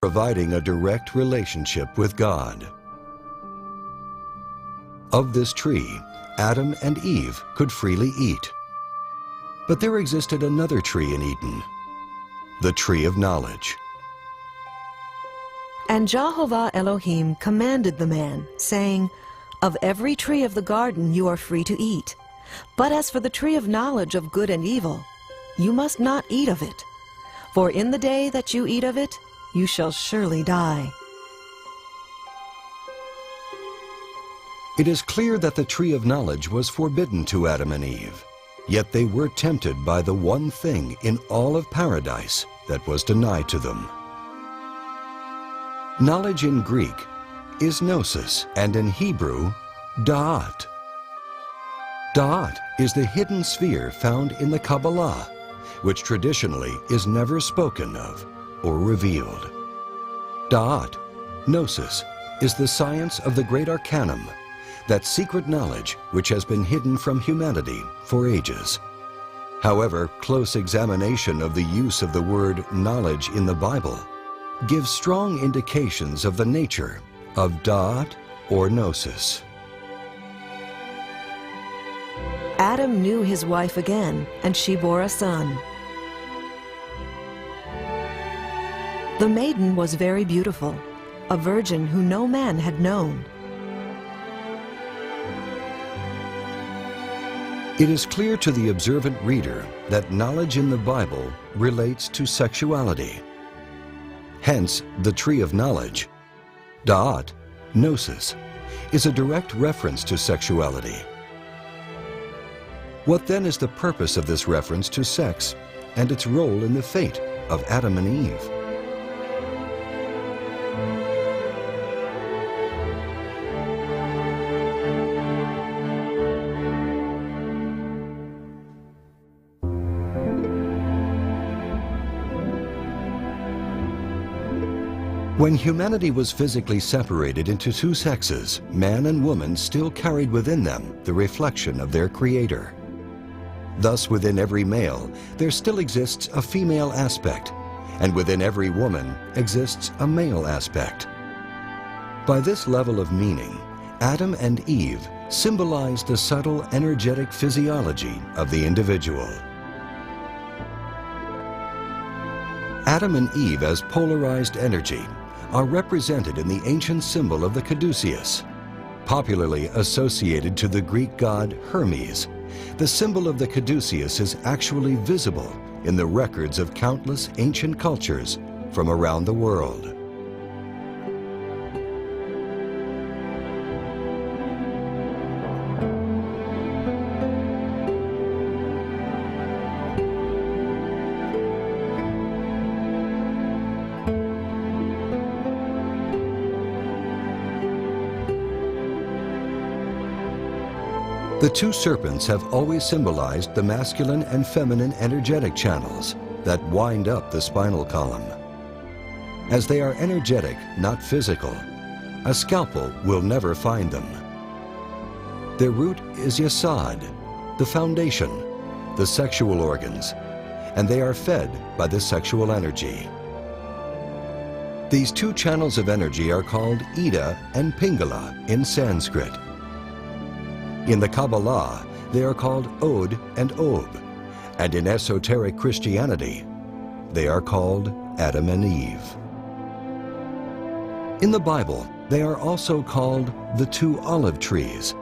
providing a direct relationship with God. Of this tree, Adam and Eve could freely eat. But there existed another tree in Eden, the tree of knowledge. And Jehovah Elohim commanded the man, saying, "Of every tree of the garden you are free to eat, but as for the tree of knowledge of good and evil, you must not eat of it. For in the day that you eat of it, you shall surely die." It is clear that the tree of knowledge was forbidden to Adam and Eve, yet they were tempted by the one thing in all of paradise that was denied to them. Knowledge in Greek is gnosis, and in Hebrew, da'at. Da'at is the hidden sphere found in the Kabbalah, which traditionally is never spoken of or revealed. Da'at, gnosis, is the science of the great arcanum, that secret knowledge which has been hidden from humanity for ages. However, close examination of the use of the word knowledge in the Bible gives strong indications of the nature of da'at or gnosis. Adam knew his wife again, and she bore a son. The maiden was very beautiful, a virgin who no man had known. It is clear to the observant reader that knowledge in the Bible relates to sexuality. Hence, the tree of knowledge, da'at, gnosis, is a direct reference to sexuality. What then is the purpose of this reference to sex and its role in the fate of Adam and Eve? When humanity was physically separated into two sexes, man and woman still carried within them the reflection of their Creator. Thus, within every male, there still exists a female aspect, and within every woman exists a male aspect. By this level of meaning, Adam and Eve symbolize the subtle energetic physiology of the individual. Adam and Eve as polarized energy are represented in the ancient symbol of the caduceus. Popularly associated to the Greek god Hermes, the symbol of the caduceus is actually visible in the records of countless ancient cultures from around the world. The two serpents have always symbolized the masculine and feminine energetic channels that wind up the spinal column. As they are energetic, not physical, a scalpel will never find them. Their root is yesod, the foundation, the sexual organs, and they are fed by the sexual energy. These two channels of energy are called Ida and Pingala in Sanskrit. In the Kabbalah, they are called Od and Ob, and in esoteric Christianity, they are called Adam and Eve. In the Bible, they are also called the two olive trees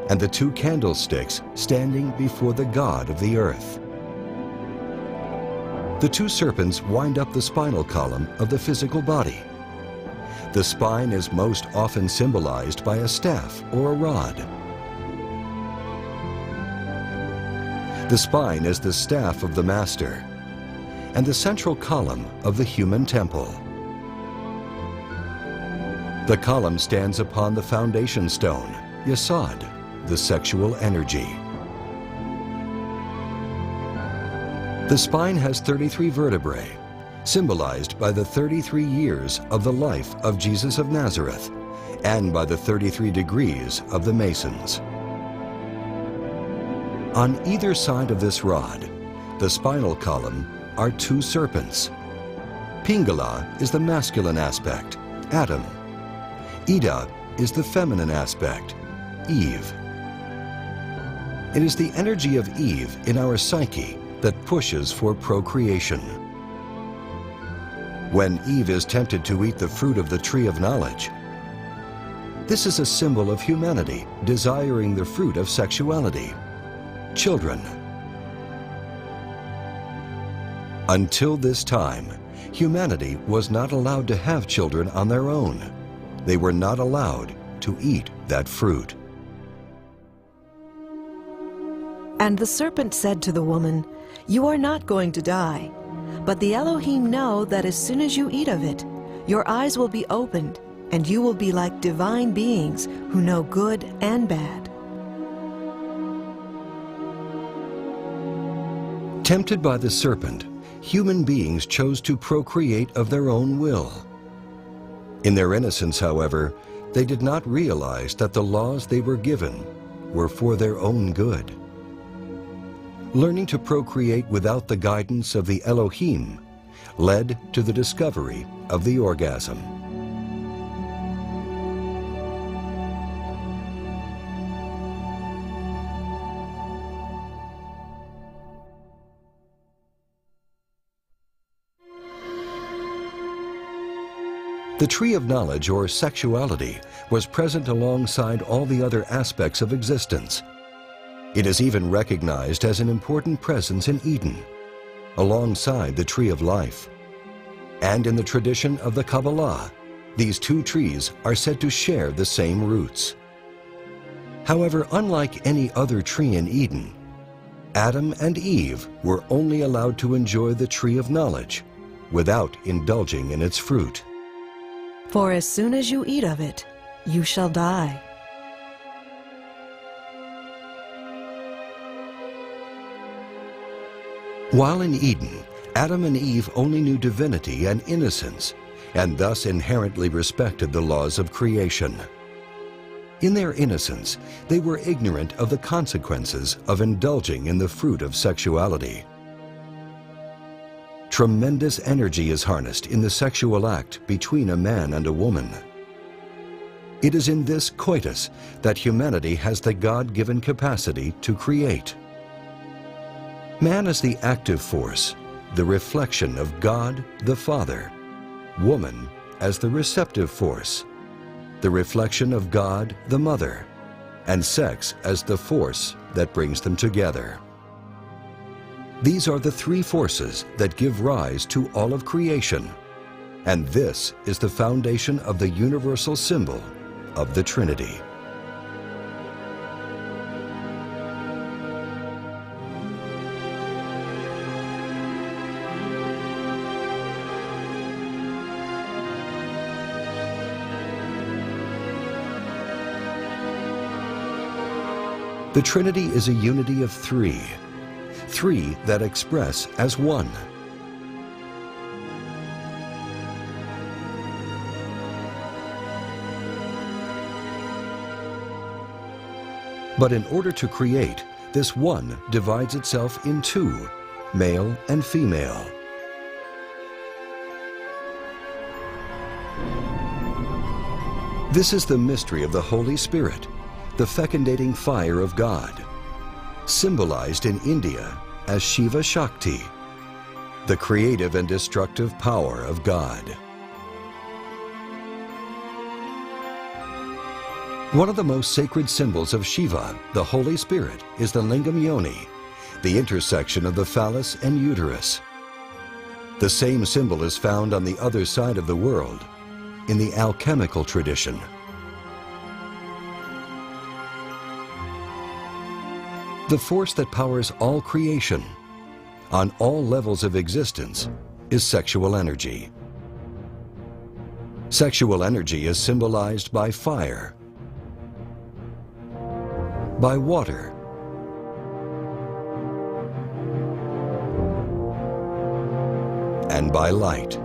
and the two candlesticks standing before the God of the earth. The two serpents wind up the spinal column of the physical body. The spine is most often symbolized by a staff or a rod. The spine is the staff of the master and the central column of the human temple. The column stands upon the foundation stone, yesod, the sexual energy. The spine has 33 vertebrae, symbolized by the 33 years of the life of Jesus of Nazareth and by the 33 degrees of the Masons. On either side of this rod, the spinal column, are two serpents. Pingala is the masculine aspect, Adam. Ida is the feminine aspect, Eve. It is the energy of Eve in our psyche that pushes for procreation. When Eve is tempted to eat the fruit of the tree of knowledge, this is a symbol of humanity desiring the fruit of sexuality, children. Until this time, humanity was not allowed to have children on their own. They were not allowed to eat that fruit. And the serpent said to the woman, "You are not going to die, but the Elohim know that as soon as you eat of it, your eyes will be opened, and you will be like divine beings who know good and bad." Tempted by the serpent, human beings chose to procreate of their own will. In their innocence, however, they did not realize that the laws they were given were for their own good. Learning to procreate without the guidance of the Elohim led to the discovery of the orgasm. The tree of knowledge, or sexuality, was present alongside all the other aspects of existence. It is even recognized as an important presence in Eden, alongside the tree of life. And in the tradition of the Kabbalah, these two trees are said to share the same roots. However, unlike any other tree in Eden, Adam and Eve were only allowed to enjoy the tree of knowledge without indulging in its fruit. For as soon as you eat of it, you shall die. While in Eden, Adam and Eve only knew divinity and innocence, and thus inherently respected the laws of creation. In their innocence, they were ignorant of the consequences of indulging in the fruit of sexuality. Tremendous energy is harnessed in the sexual act between a man and a woman. It is in this coitus that humanity has the God-given capacity to create. Man is the active force, the reflection of God the Father. Woman as the receptive force, the reflection of God the Mother, and sex as the force that brings them together. These are the three forces that give rise to all of creation, and this is the foundation of the universal symbol of the Trinity. The Trinity is a unity of three that express as one. But in order to create, this one divides itself in two, male and female. This is the mystery of the Holy Spirit, the fecundating fire of God, symbolized in India as Shiva Shakti, the creative and destructive power of God. One of the most sacred symbols of Shiva, the Holy Spirit, is the lingam yoni, the intersection of the phallus and uterus. The same symbol is found on the other side of the world, in the alchemical tradition. The force that powers all creation, on all levels of existence, is sexual energy. Sexual energy is symbolized by fire, by water, and by light.